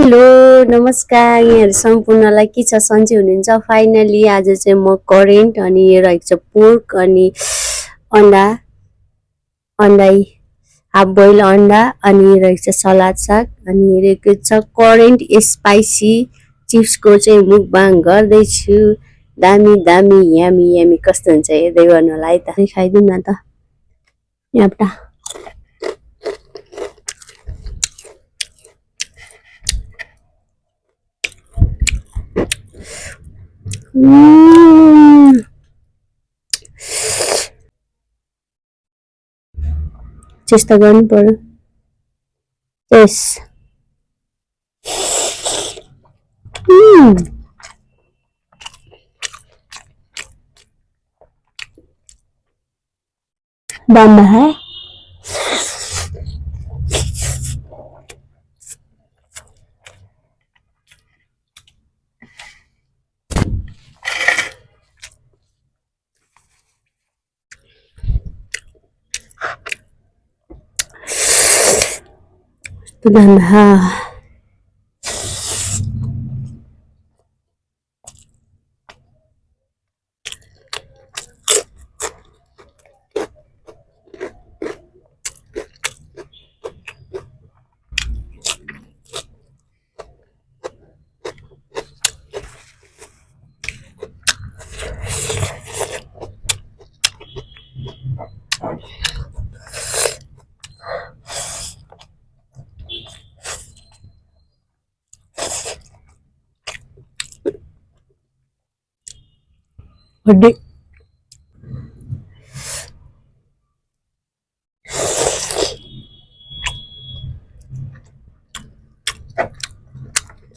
Hello नमस्कार यहाँहरु सम्पूर्णलाई के छ सन्चै हुनुहुन्छ। फाइनली आज चाहिँ म करेन्ट अनि यो रहेको छ पोर्क अनि अन्डा अन्डा हाफ बोइल अन्डा अनि रहेको छ सलाद साग अनि रहेको छ करेन्ट स्पाइसी चिप्सको चाहिँ मुकबाङ गर्दैछु। दामी दामी यामी यामी कस्तो हुन्छ हेर्दै गर्नु होला है त। खाइदिउँ न त एउटा चेष्टा गर्नु पर्यो। यस बन्द है बन्द है बर्थडे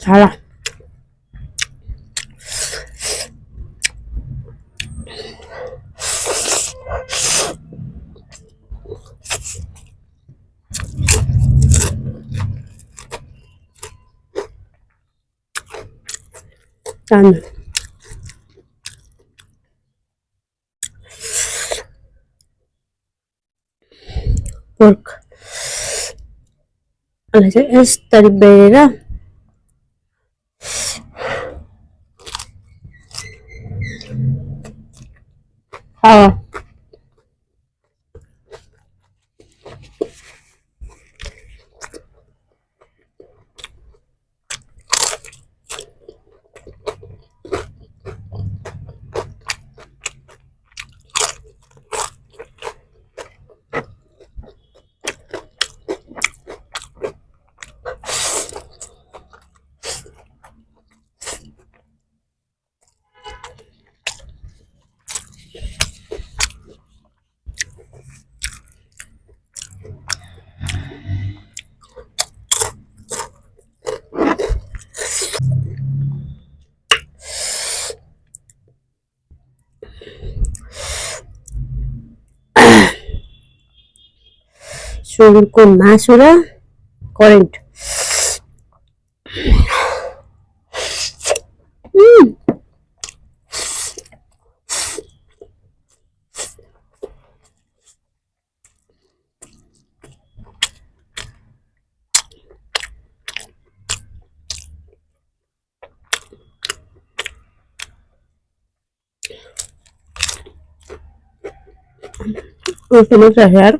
साला done. Pork यस्तरी बेरेर सुँगुरको मासु र करेन्ट उसमें से यार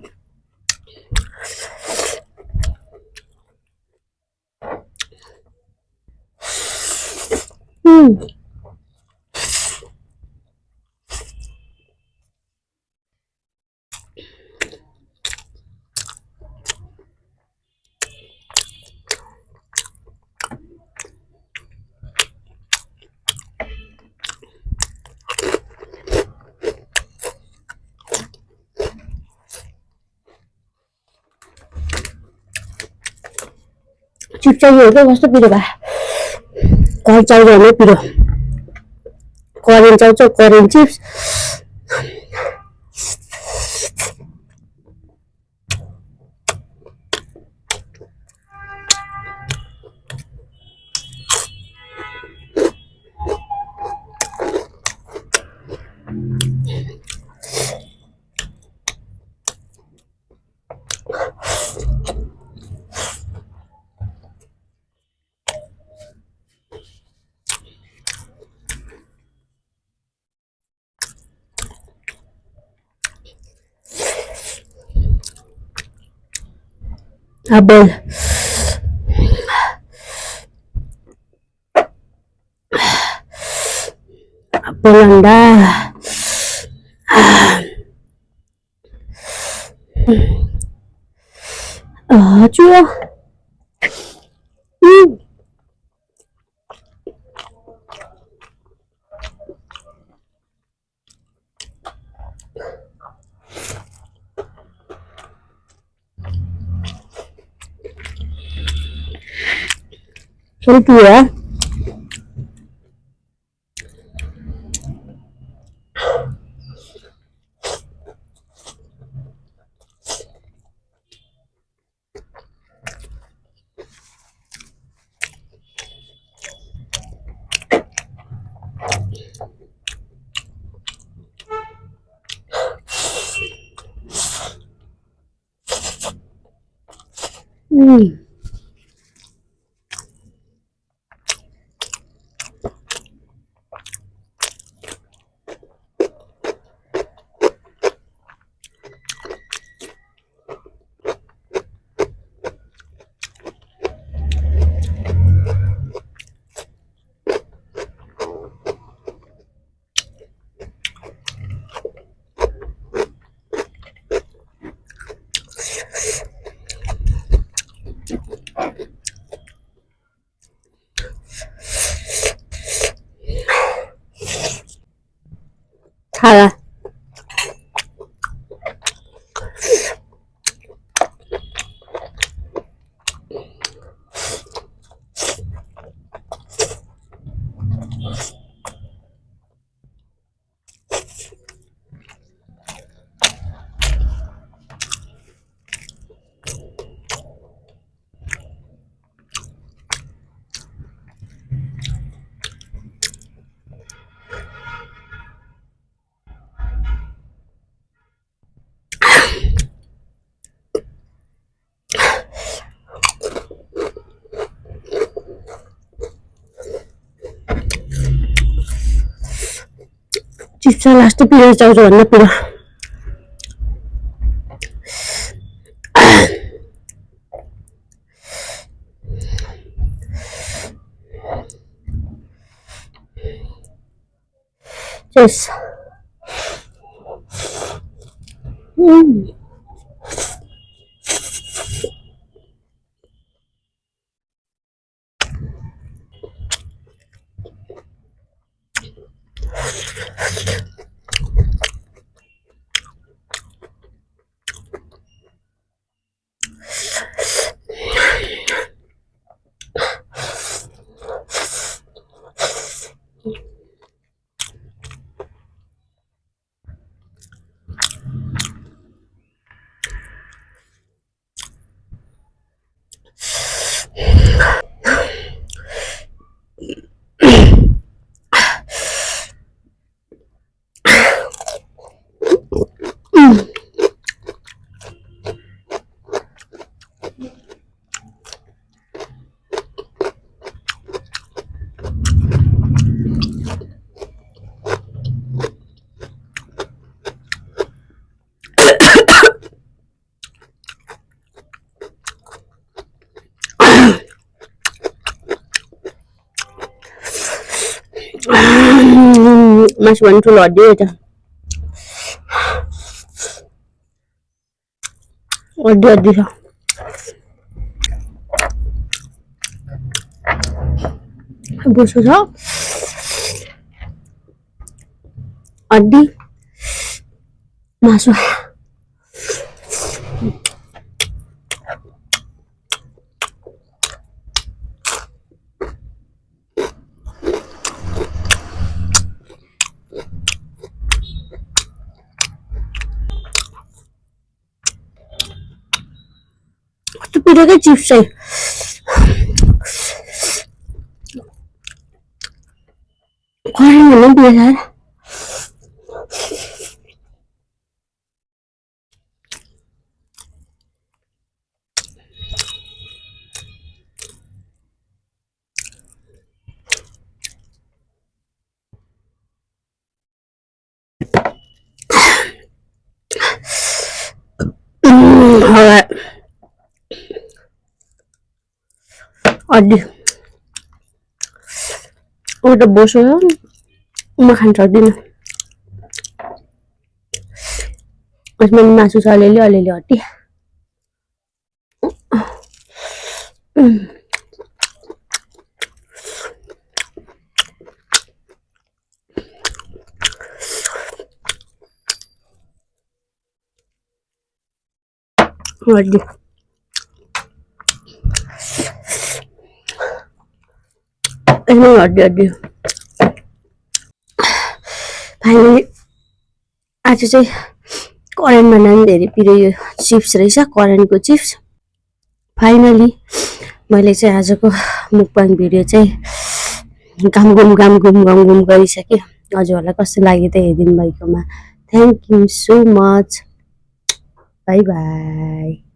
चिप चाहिए हो क्या कस्तो पिरो भए कल चाहियो भने पिरो करेन्ट चाहिन्छ current chips Apple. Apple anda. Chua. Itu ya. Salah. Chipsa last piece jauh warna pira. Yes. Mas bantu lodi aja. Lodi sa. Busuk sa. Adi. Masuk. Itu pira chips eh. Orang mana biasa. Alright. अड्डी ऊ त बोसो हो म खान सक्दिनँ यसमा मासु छ अलिअलि अलिअलि हड्डी हड्डी यसमा हड्डी हड्डी फाइनली आज चाहिँ करेन्टमा नानी धेरै पिरो यो चिप्स रहेछ करेन्टको चिप्स फाइनली मैले चाहिँ आजको मुकबाङ भिडियो चाहिँ गाम गरिसकेँ हजुरहरूलाई कस्तो लाग्यो त हेरिदिनु भएकोमा thank you so much by by